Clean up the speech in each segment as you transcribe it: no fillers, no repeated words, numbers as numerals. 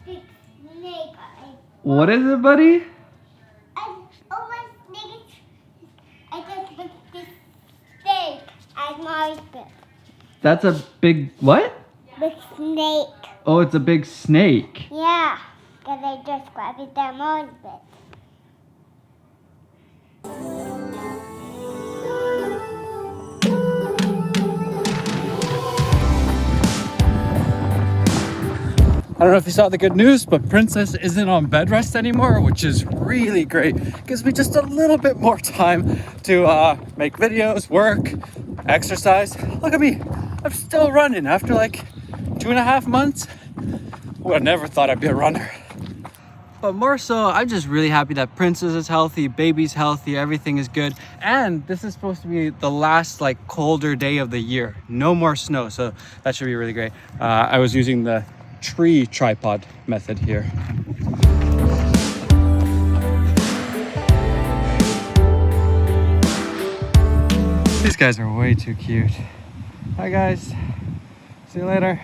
Big snake. What is it, buddy? My snake. I just put this snake as my bed. That's a big what? Big snake. Oh, it's a big snake. Yeah, because I just grabbed it down my bed. I don't know if you saw the good news, but Princess isn't on bed rest anymore, which is really great. Gives me just a little bit more time to make videos, work, exercise. Look at me, I'm still running after like 2.5 months. Would have never thought I'd be a runner. But more so, I'm just really happy that Princess is healthy, baby's healthy, everything is good. And this is supposed to be the last like colder day of the year. No more snow, so that should be really great. I was using the tree tripod method here. These guys are way too cute. Hi guys, see you later.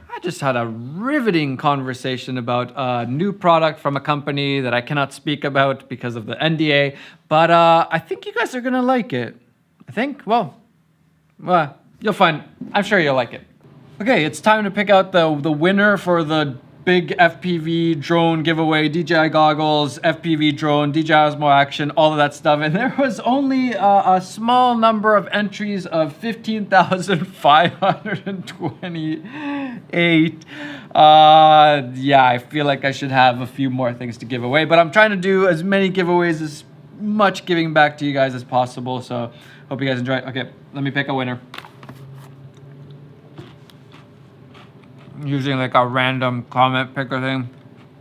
I just had a riveting conversation about a new product from a company that I cannot speak about because of the NDA, but I think you guys are gonna like it. I think, well, you'll find, I'm sure you'll like it. Okay, it's time to pick out the winner for the big FPV drone giveaway, DJI goggles, FPV drone, DJI Osmo Action, all of that stuff. And there was only a small number of entries of 15,528. Yeah, I feel like I should have a few more things to give away, but I'm trying to do as many giveaways, as much giving back to you guys as possible. So hope you guys enjoy it. Okay, let me pick a winner. Using like a random comment picker thing.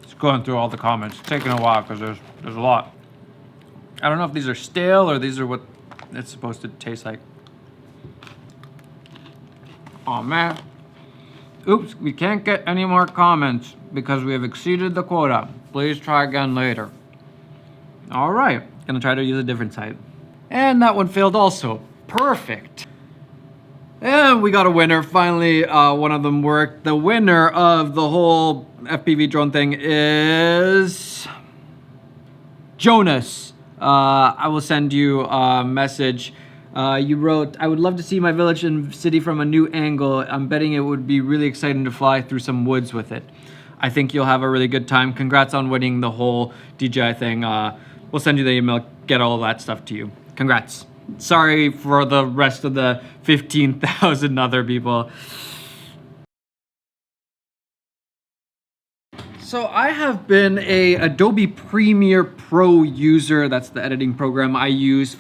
Just going through all the comments. It's taking a while because there's a lot. I don't know if these are stale or these are what it's supposed to taste like. Oh man. Oops, we can't get any more comments because we have exceeded the quota. Please try again later. All right, gonna try to use a different site. And that one failed also. Perfect. And we got a winner. Finally, one of them worked. The winner of the whole FPV drone thing is Jonas. I will send you a message. You wrote, I would love to see my village and city from a new angle. I'm betting it would be really exciting to fly through some woods with it. I think you'll have a really good time. Congrats on winning the whole DJI thing. We'll send you the email, get all of that stuff to you. Congrats. Sorry for the rest of the 15,000 other people. So I have been a Adobe Premiere Pro user. That's the editing program I use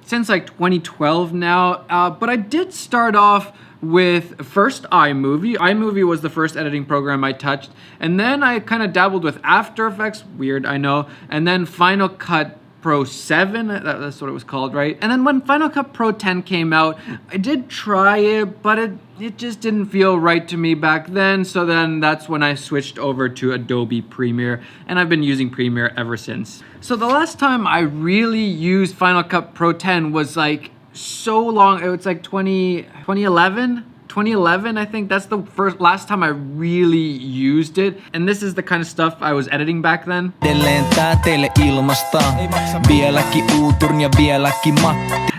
since like 2012 now. But I did start off with first iMovie. iMovie was the first editing program I touched. And then I kind of dabbled with After Effects. Weird, I know. And then Final Cut Pro 7, that's what it was called, right? And then when Final Cut Pro 10 came out, I did try it, but it just didn't feel right to me back then. So then that's when I switched over to Adobe Premiere, and I've been using Premiere ever since. So the last time I really used Final Cut Pro 10 was like so long, it was like 2011, I think. That's the last time I really used it. And this is the kind of stuff I was editing back then.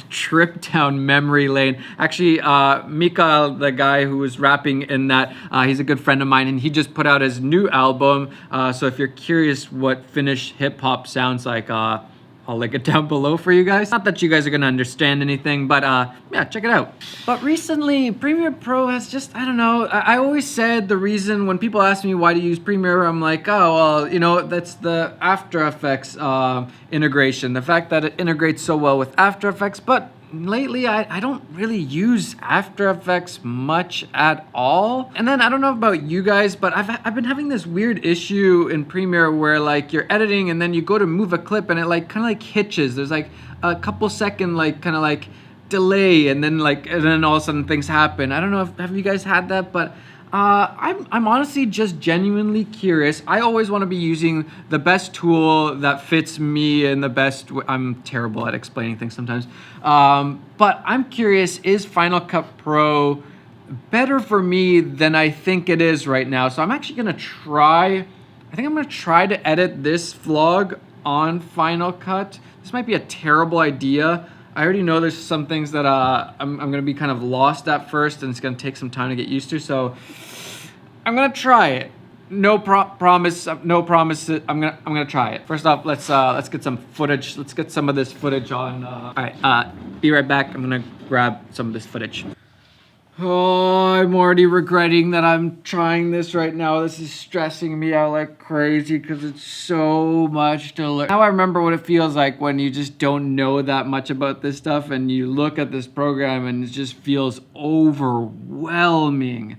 Trip down memory lane. Actually, Mikael, the guy who was rapping in that, he's a good friend of mine, and he just put out his new album. So if you're curious what Finnish hip hop sounds like, I'll link it down below for you guys. Not that you guys are gonna understand anything, but yeah, check it out. But recently, Premiere Pro has just, I don't know, I always said the reason when people ask me why to use Premiere, I'm like, oh, well, you know, that's the After Effects integration. The fact that it integrates so well with After Effects, but lately I don't really use After Effects much at all. And then I don't know about you guys, but I've been having this weird issue in Premiere where like you're editing and then you go to move a clip and it like kind of like hitches. There's like a couple second like kind of like delay and then all of a sudden things happen. I don't know if have you guys had that, but I'm honestly just genuinely curious. I always want to be using the best tool that fits me and the best. I'm terrible at explaining things sometimes. But I'm curious, is Final Cut Pro better for me than I think it is right now. So I'm actually gonna try, I think I'm gonna try to edit this vlog on Final Cut. This might be a terrible idea. I already know there's some things that I'm gonna be kind of lost at first, and it's gonna take some time to get used to. So I'm gonna try it. No promise. No promises. I'm gonna try it. First off, let's get some footage. Let's get some of this footage on. All right. Be right back. I'm gonna grab some of this footage. Oh, I'm already regretting that I'm trying this right now. This is stressing me out like crazy because it's so much to learn. Now I remember what it feels like when you just don't know that much about this stuff and you look at this program and it just feels overwhelming.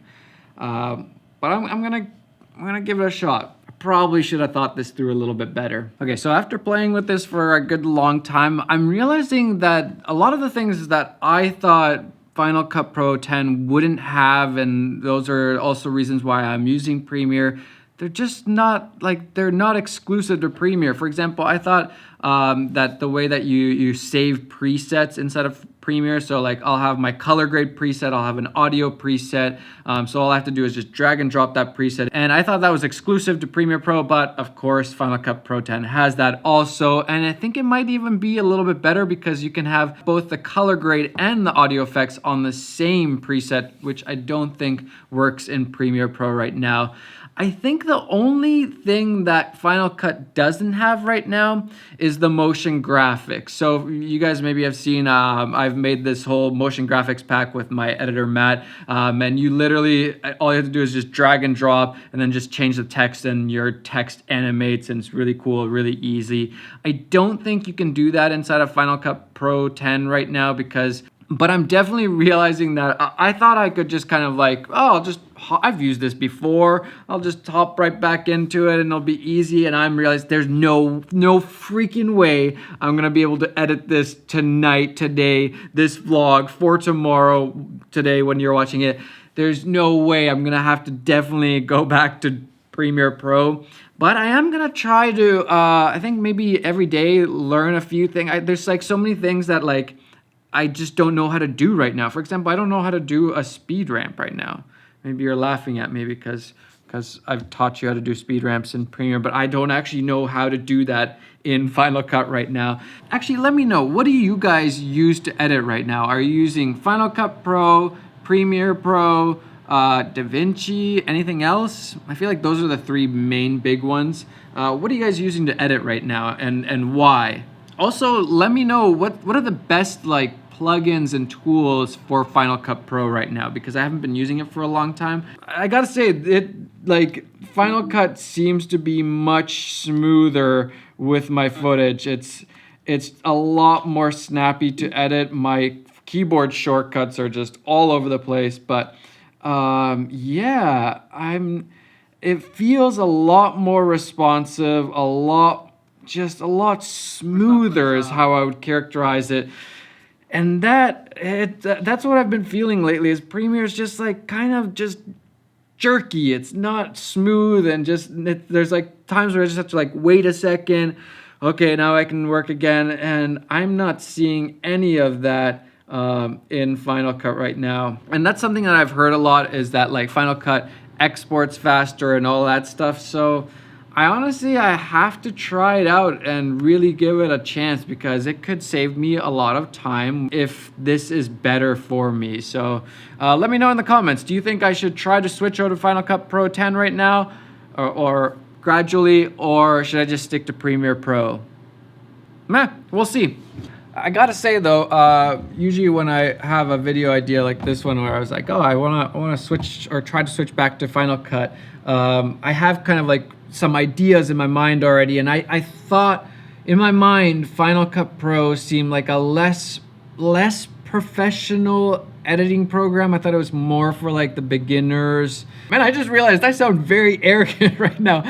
But I'm gonna give it a shot. I probably should have thought this through a little bit better. Okay, so after playing with this for a good long time, I'm realizing that a lot of the things that I thought Final Cut Pro 10 wouldn't have, and those are also reasons why I'm using Premiere, they're just not, like, they're not exclusive to Premiere. For example, I thought that the way that you save presets inside of Premiere, so like I'll have my color grade preset, I'll have an audio preset, so all I have to do is just drag and drop that preset, and I thought that was exclusive to Premiere Pro, but of course Final Cut Pro 10 has that also, and I think it might even be a little bit better because you can have both the color grade and the audio effects on the same preset, which I don't think works in Premiere Pro right now. I think the only thing that Final Cut doesn't have right now is the motion graphics. So you guys maybe have seen, I've made this whole motion graphics pack with my editor, Matt, and you literally, all you have to do is just drag and drop and then just change the text and your text animates, and it's really cool, really easy. I don't think you can do that inside of Final Cut Pro 10 right now but I'm definitely realizing that I thought I could just kind of like, oh, I've used this before. I'll just hop right back into it and it'll be easy. And I'm realizing there's no freaking way I'm gonna be able to edit this tonight, today, this vlog for tomorrow, today when you're watching it. There's no way. I'm gonna have to definitely go back to Premiere Pro. But I am gonna try to, I think maybe every day learn a few things. There's like so many things that like, I just don't know how to do right now. For example, I don't know how to do a speed ramp right now. Maybe you're laughing at me because I've taught you how to do speed ramps in Premiere, but I don't actually know how to do that in Final Cut right now. Actually, let me know, what do you guys use to edit right now? Are you using Final Cut Pro, Premiere Pro, DaVinci, anything else? I feel like those are the three main big ones. What are you guys using to edit right now, and why? Also, let me know what are the best like plugins and tools for Final Cut Pro right now, because I haven't been using it for a long time. I gotta say, Final Cut seems to be much smoother with my footage. It's a lot more snappy to edit. My keyboard shortcuts are just all over the place, but yeah, it feels a lot more responsive, a lot smoother is how I would characterize it. And that's what I've been feeling lately, is Premiere's just like kind of just jerky. It's not smooth, and there's like times where I just have to like wait a second. Okay, now I can work again, and I'm not seeing any of that in Final Cut right now. And that's something that I've heard a lot, is that like Final Cut exports faster and all that stuff. So I have to try it out and really give it a chance, because it could save me a lot of time if this is better for me. So let me know in the comments. Do you think I should try to switch over to Final Cut Pro 10 right now, or gradually, or should I just stick to Premiere Pro? We'll see. I gotta say though, usually when I have a video idea like this one, where I was like, oh, I wanna switch or try to switch back to Final Cut, I have kind of like some ideas in my mind already, and I thought in my mind Final Cut Pro seemed like a less professional editing program. I thought it was more for like the beginners. Man, I just realized I sound very arrogant right now.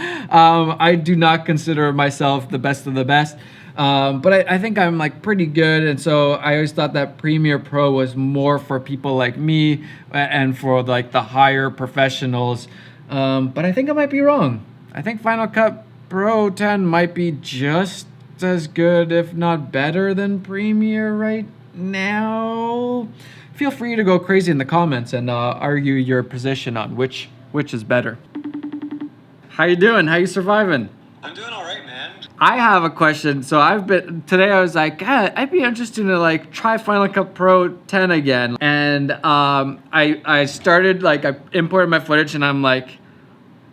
I do not consider myself the best of the best, but I think I'm like pretty good, and so I always thought that Premiere Pro was more for people like me and for like the higher professionals, but I think I might be wrong. I think Final Cut Pro 10 might be just as good, if not better, than Premiere right now. feel free to go crazy in the comments and argue your position on which is better. How you doing? How you surviving? I'm doing all right, man. I have a question. So today I was like, I'd be interested to like try Final Cut Pro 10 again. And I started, like, I imported my footage and I'm like,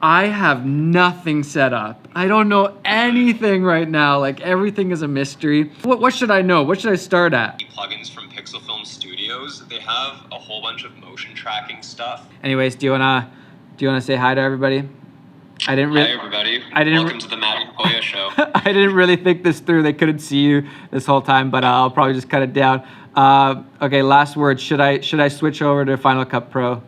I have nothing set up. I don't know anything right now. Like, everything is a mystery. What should I know? What should I start at? Plugins from Pixel Film Studios. They have a whole bunch of motion tracking stuff. Anyways, do you wanna say hi to everybody? Hi everybody. Welcome to the Matti Haapoja show. I didn't really think this through. They couldn't see you this whole time, but I'll probably just cut it down. Okay, last word. Should I switch over to Final Cut Pro?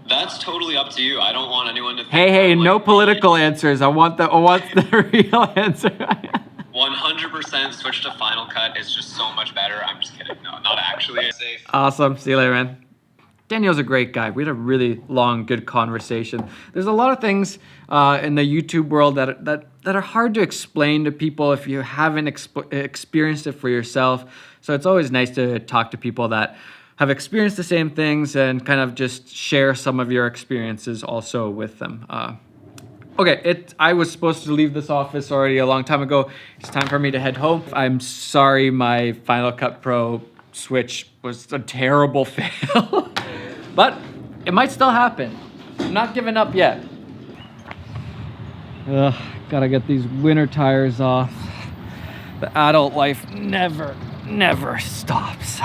That's totally up to you. I don't want anyone to think Hey, I'm, no like, political answers. I want the real answer. 100% switch to Final Cut. It's just so much better. I'm just kidding. No, not actually. Safe. Awesome. See you later, man. Daniel's a great guy. We had a really long, good conversation. There's a lot of things in the YouTube world that are hard to explain to people if you haven't experienced it for yourself. So it's always nice to talk to people that have experienced the same things and kind of just share some of your experiences also with them. Okay, I was supposed to leave this office already a long time ago. It's time for me to head home. I'm sorry my Final Cut Pro switch was a terrible fail. But it might still happen. I'm not giving up yet. Ugh, gotta get these winter tires off. The adult life never stops.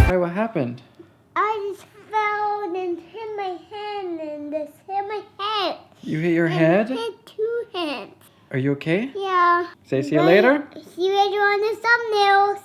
Hey, what happened? I just fell and hit my hand and this hit my head. You hit your I head? hit 2 hands. Are you okay? Yeah. Say see you later? See you later on the thumbnails.